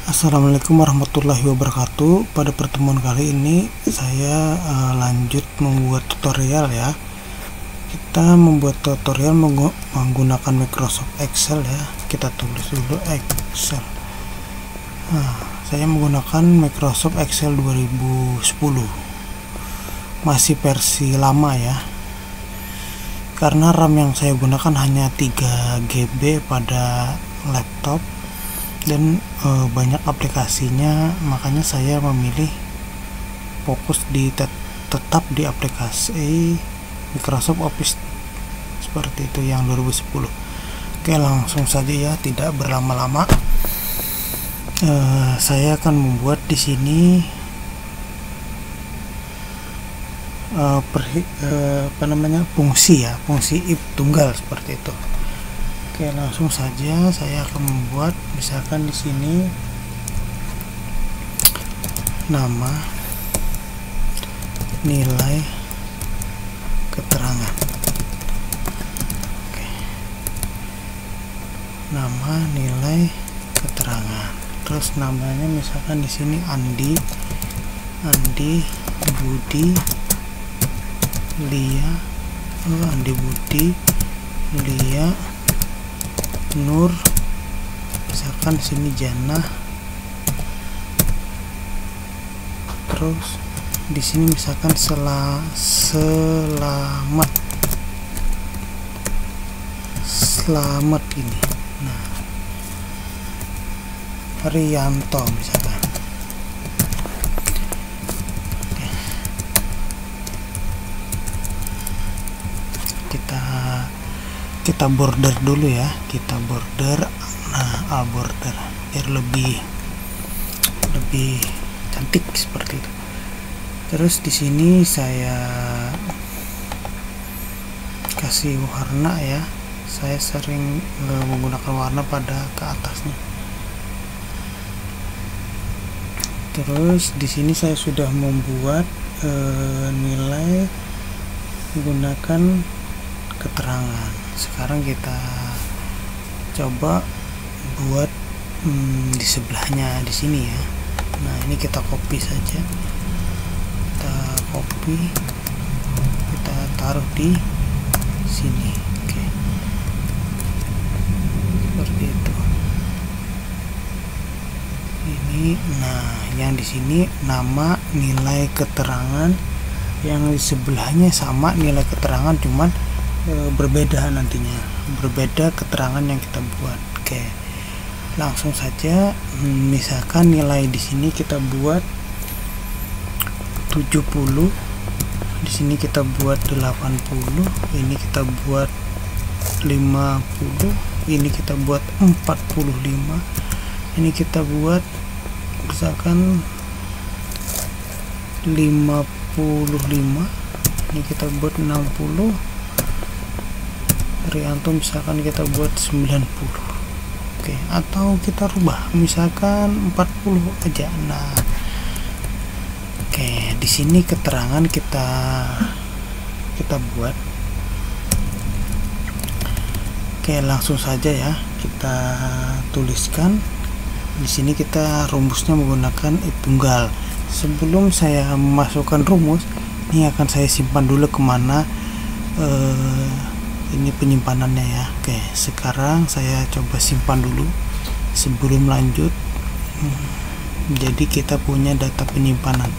Assalamualaikum warahmatullahi wabarakatuh. Pada pertemuan kali ini saya lanjut membuat tutorial ya. Kita membuat tutorial menggunakan Microsoft Excel ya. Kita tulis dulu Excel. Saya menggunakan Microsoft Excel 2010. Masih versi lama ya. Karena RAM yang saya gunakan hanya 3 GB pada laptop dan banyak aplikasinya, makanya saya memilih fokus tetap di aplikasi Microsoft Office seperti itu yang 2010. Oke, langsung saja ya, tidak berlama-lama. Saya akan membuat di sini fungsi ya, fungsi if tunggal seperti itu. Oke, langsung saja saya akan membuat, misalkan di sini nama, nilai, keterangan. Oke. Nama, nilai, keterangan. Terus namanya misalkan di sini Andi, Budi, Lia, Andi Budi, Lia, Nur, misalkan sini Jannah. Terus di sini misalkan selamat ini. Nah, Rianto misalkan. Oke. Kita border dulu ya, kita border. Nah, border biar lebih cantik seperti itu. Terus di sini saya kasih warna ya, saya sering menggunakan warna pada ke atasnya. Terus di sini saya sudah membuat nilai menggunakan keterangan. Sekarang kita coba buat di sebelahnya di sini ya. Nah, ini kita copy saja, kita copy, kita taruh di sini. Oke, seperti itu. Ini, nah, yang di sini nama, nilai, keterangan. Yang di sebelahnya sama nilai keterangan, cuman berbeda nantinya, berbeda keterangan yang kita buat. Oke, langsung saja. Misalkan nilai di sini kita buat 70, di sini kita buat 80, ini kita buat 50, ini kita buat 45, ini kita buat misalkan 55, ini kita buat 60, Rianto misalkan kita buat 90. Oke, atau kita rubah misalkan 40 aja. Nah, oke, di sini keterangan kita buat. Oke, langsung saja ya, kita tuliskan. Di sini kita rumusnya menggunakan if tunggal. Sebelum saya memasukkan rumus, ini akan saya simpan dulu kemana ini penyimpanannya ya. Oke, sekarang saya coba simpan dulu sebelum lanjut. Jadi kita punya data penyimpanan,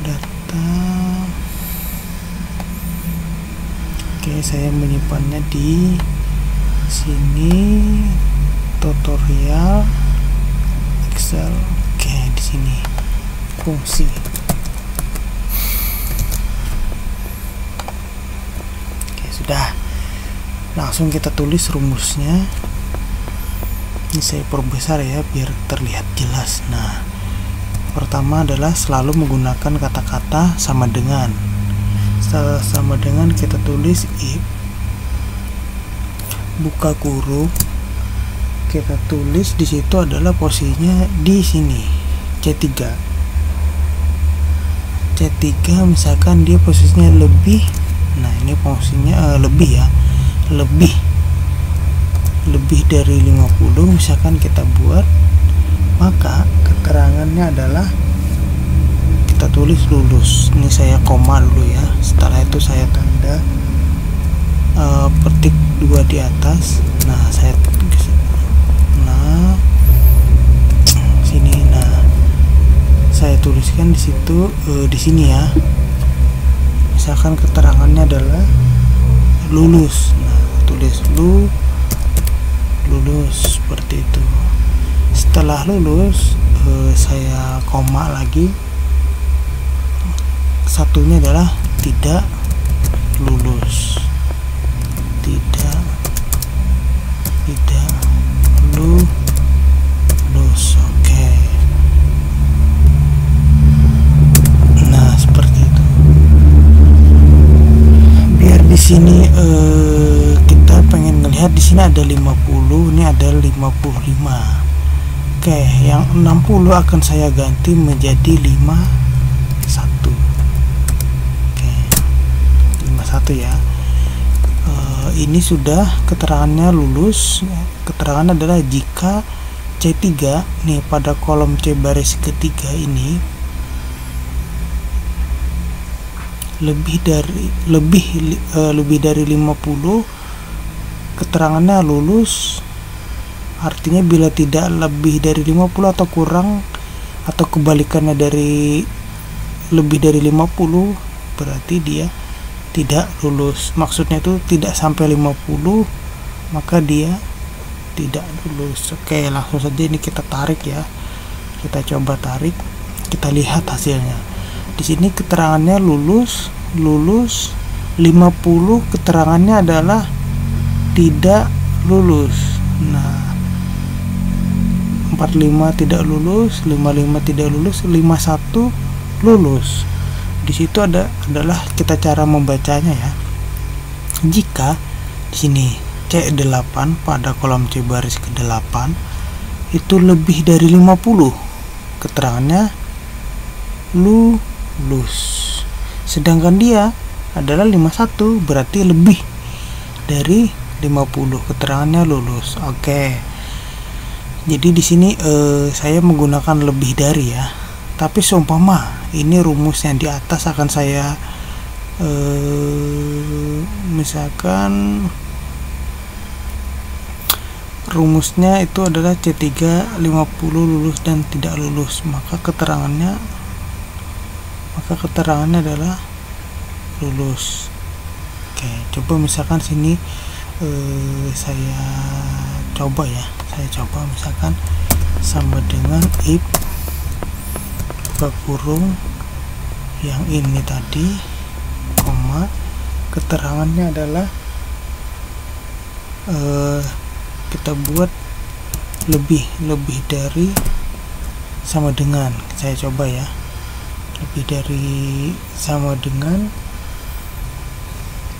data. Oke, saya menyimpannya di sini, tutorial Excel. Oke, di sini fungsi. Sudah, langsung kita tulis rumusnya. Ini saya perbesar ya biar terlihat jelas. Nah, pertama adalah selalu menggunakan kata-kata sama dengan. Setelah sama dengan kita tulis if, buka kurung, kita tulis di situ adalah posisinya di sini C3. Misalkan dia posisinya lebih. Nah, ini fungsinya lebih ya, lebih lebih dari 50 misalkan kita buat, maka keterangannya adalah kita tulis lulus. Ini saya koma dulu ya, setelah itu saya tanda petik 2 di atas. Nah saya sini, nah saya tuliskan di situ, di sini ya, misalkan keterangannya adalah lulus. Nah tulis lulus seperti itu. Setelah lulus saya koma lagi, satunya adalah tidak lulus, tidak lulus. Oke. Nah seperti itu. Biar di sini kita pengen ngelihat, di sini ada 50, ini ada 55. Oke, yang 60 akan saya ganti menjadi 51. Oke, 51 ya. Ini sudah keterangannya lulus. Keterangan adalah jika C3 nih pada kolom C baris ketiga ini lebih dari 50, keterangannya lulus. Artinya bila tidak lebih dari 50 atau kurang, atau kebalikannya dari lebih dari 50, berarti dia tidak lulus. Maksudnya itu tidak sampai 50, maka dia tidak lulus. Oke, langsung saja ini kita tarik ya. Kita coba tarik, kita lihat hasilnya. Di sini keterangannya lulus 50, keterangannya adalah tidak lulus. Nah 45 tidak lulus, 55 tidak lulus, 51 lulus. Di situ adalah kita cara membacanya ya. Jika di sini C8 pada kolom C baris ke-8 itu lebih dari 50, keterangannya lulus. Sedangkan dia adalah 51, berarti lebih dari 50, keterangannya lulus. Oke. Jadi di sini saya menggunakan lebih dari ya. Tapi seumpama ini rumus yang di atas akan saya misalkan rumusnya itu adalah C3 50 lulus dan tidak lulus, maka keterangannya adalah lulus. Oke, coba misalkan sini saya coba misalkan sama dengan if buka kurung yang ini tadi, koma, keterangannya adalah kita buat lebih dari sama dengan, saya coba ya, lebih dari sama dengan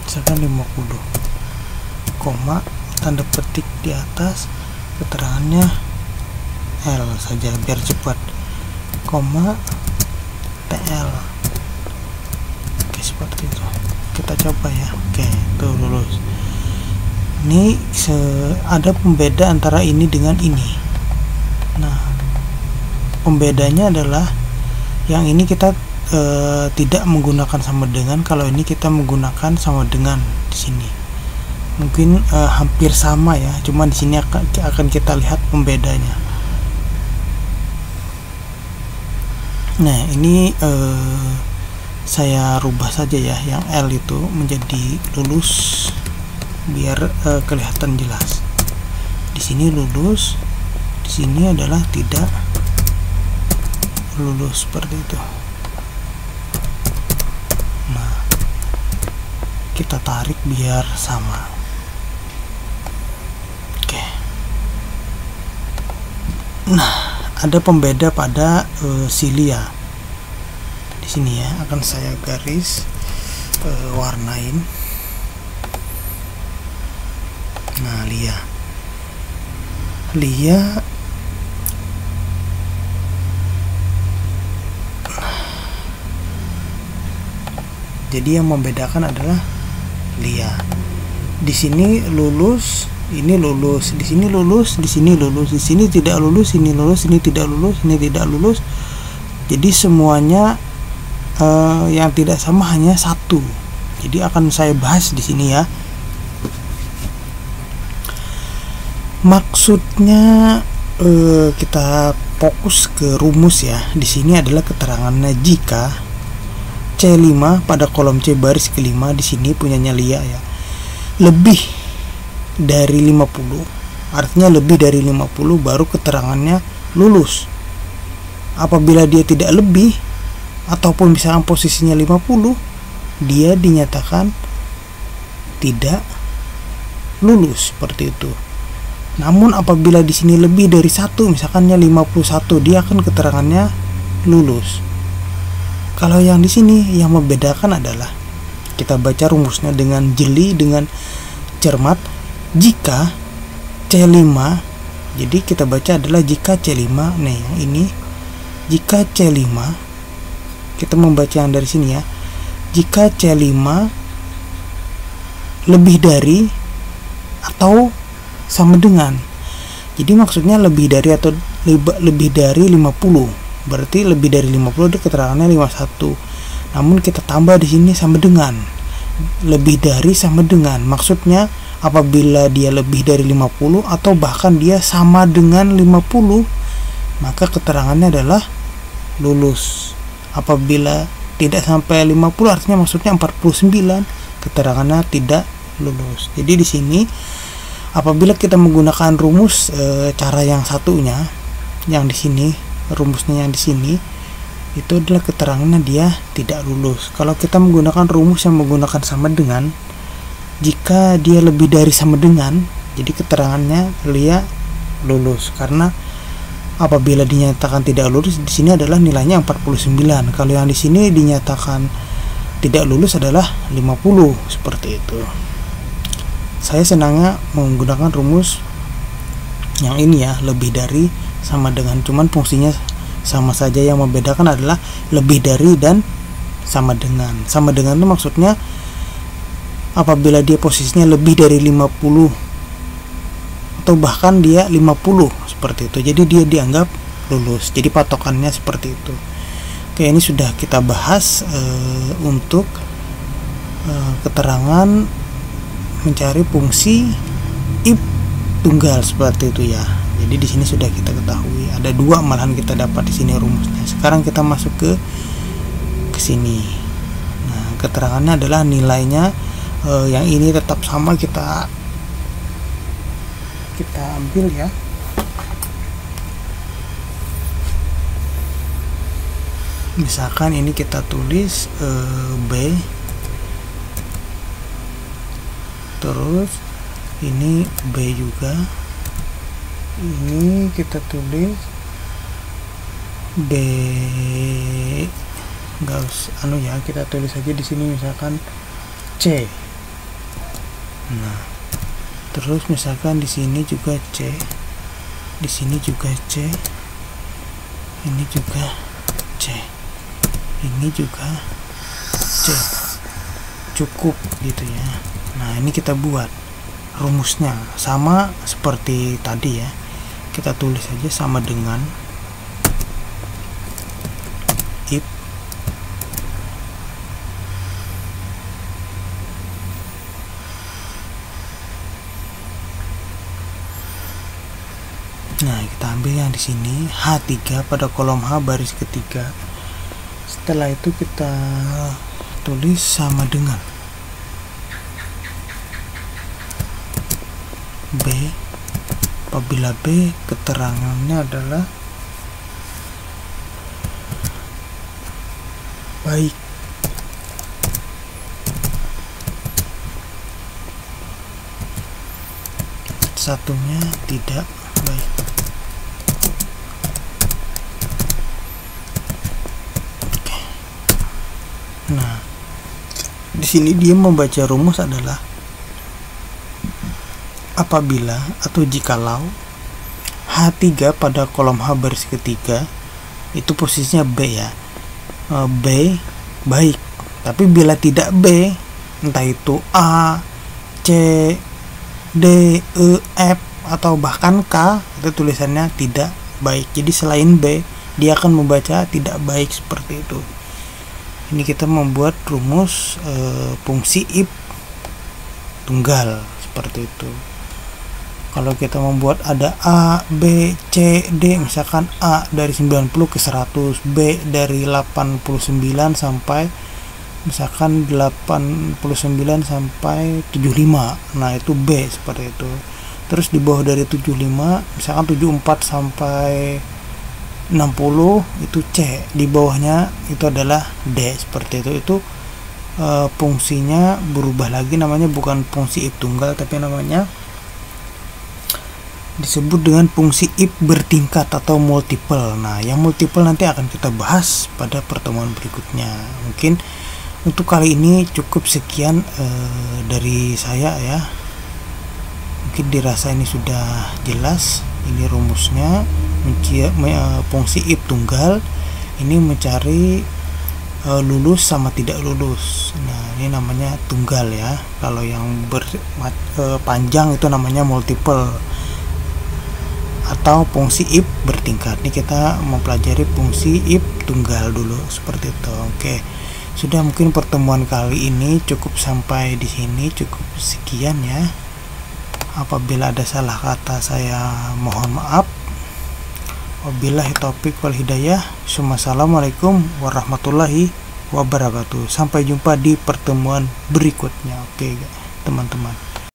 misalkan 50, koma, tanda petik di atas, keterangannya L saja biar cepat, koma, TL. Oke, seperti itu. Kita coba ya. Oke, tuh lulus. Ini ada pembeda antara ini dengan ini. Nah, pembedanya adalah yang ini kita tidak menggunakan sama dengan, kalau ini kita menggunakan sama dengan di sini. Mungkin hampir sama ya, cuma di sini akan kita lihat pembedanya. Nah, ini saya rubah saja ya, yang L itu menjadi lulus biar kelihatan jelas. Di sini lulus, di sini adalah tidak lulus, seperti itu. Nah, kita tarik biar sama. Oke. Nah, ada pembeda pada silia. Di sini ya, akan saya garis warnain. Nah, lia jadi yang membedakan adalah lia. Di sini lulus ini lulus, di sini lulus, di sini lulus, di sini tidak lulus, ini lulus, ini tidak lulus, ini tidak lulus. Jadi semuanya yang tidak sama hanya satu. Jadi akan saya bahas di sini ya. Maksudnya kita fokus ke rumus ya. Di sini adalah keterangannya jika C5 pada kolom C baris kelima, di sini punyanya Lia ya, lebih dari 50. Artinya lebih dari 50 baru keterangannya lulus. Apabila dia tidak lebih ataupun misalkan posisinya 50, dia dinyatakan tidak lulus seperti itu. Namun apabila di sini lebih dari 1, misalkannya 51, dia akan keterangannya lulus. Kalau yang di sini yang membedakan adalah kita baca rumusnya dengan jeli, dengan cermat. Jika C5, jadi kita baca adalah jika C5, nih yang ini, jika C5, kita membaca yang dari sini ya, jika C5 lebih dari atau sama dengan, jadi maksudnya lebih dari atau lebih dari 50, berarti lebih dari 50 itu keterangannya 51. Namun kita tambah di sini sama dengan, lebih dari sama dengan, maksudnya apabila dia lebih dari 50 atau bahkan dia sama dengan 50, maka keterangannya adalah lulus. Apabila tidak sampai 50 artinya maksudnya 49, keterangannya tidak lulus. Jadi di sini apabila kita menggunakan rumus cara yang satunya, yang di sini rumusnya yang di sini itu adalah keterangannya dia tidak lulus. Kalau kita menggunakan rumus yang menggunakan sama dengan, jika dia lebih dari sama dengan, jadi keterangannya Lia lulus. Karena apabila dinyatakan tidak lulus di sini adalah nilainya 49. Kalau yang di sini dinyatakan tidak lulus adalah 50, seperti itu. Saya senangnya menggunakan rumus yang ini ya, lebih dari sama dengan, cuman fungsinya sama saja. Yang membedakan adalah lebih dari dan sama dengan. Sama dengan itu maksudnya apabila dia posisinya lebih dari 50 atau bahkan dia 50 seperti itu, jadi dia dianggap lulus. Jadi patokannya seperti itu. Oke, ini sudah kita bahas untuk keterangan mencari fungsi if tunggal seperti itu ya. Jadi di sini sudah kita ketahui ada dua, malahan kita dapat di sini rumusnya. Sekarang kita masuk ke sini. Nah, keterangannya adalah nilainya yang ini tetap sama, kita ambil ya. Misalkan ini kita tulis B, terus ini B juga, ini kita tulis B, enggak usah ya, kita tulis aja di sini misalkan C. Nah, terus misalkan di sini juga C, di sini juga C, ini juga C, ini juga C, cukup gitu ya. Nah, ini kita buat rumusnya sama seperti tadi ya, kita tulis aja sama dengan if Nah, kita ambil yang di sini H3 pada kolom H baris ketiga. Setelah itu kita tulis sama dengan B. Apabila B keterangannya adalah baik, satunya tidak baik. Oke. Nah, di sini dia membaca rumus adalah apabila atau jikalau H3 pada kolom H baris ketiga itu posisinya B ya, B baik. Tapi bila tidak B, entah itu A, C, D, E, F atau bahkan K, itu tulisannya tidak baik. Jadi selain B, dia akan membaca tidak baik seperti itu. Ini kita membuat rumus fungsi if tunggal seperti itu. Kalau kita membuat ada A, B, C, D, misalkan A dari 90 ke 100, B dari 89 sampai misalkan 89 sampai 75. Nah, itu B seperti itu. Terus di bawah dari 75, misalkan 74 sampai 60 itu C. Di bawahnya itu adalah D seperti itu. Itu fungsinya berubah lagi, namanya bukan fungsi if tunggal tapi namanya disebut dengan fungsi if bertingkat atau multiple. Nah, yang multiple nanti akan kita bahas pada pertemuan berikutnya. Mungkin untuk kali ini cukup sekian dari saya ya. Mungkin dirasa ini sudah jelas. Ini rumusnya, fungsi if tunggal ini mencari lulus sama tidak lulus. Nah, ini namanya tunggal ya. Kalau yang panjang itu namanya multiple atau fungsi if bertingkat. Ini kita mempelajari fungsi if tunggal dulu seperti itu. Oke. Sudah, mungkin pertemuan kali ini cukup sampai di sini, cukup sekian ya. Apabila ada salah kata saya mohon maaf. Wabillahi taufik wal hidayah. Assalamualaikum warahmatullahi wabarakatuh. Sampai jumpa di pertemuan berikutnya. Oke, teman-teman.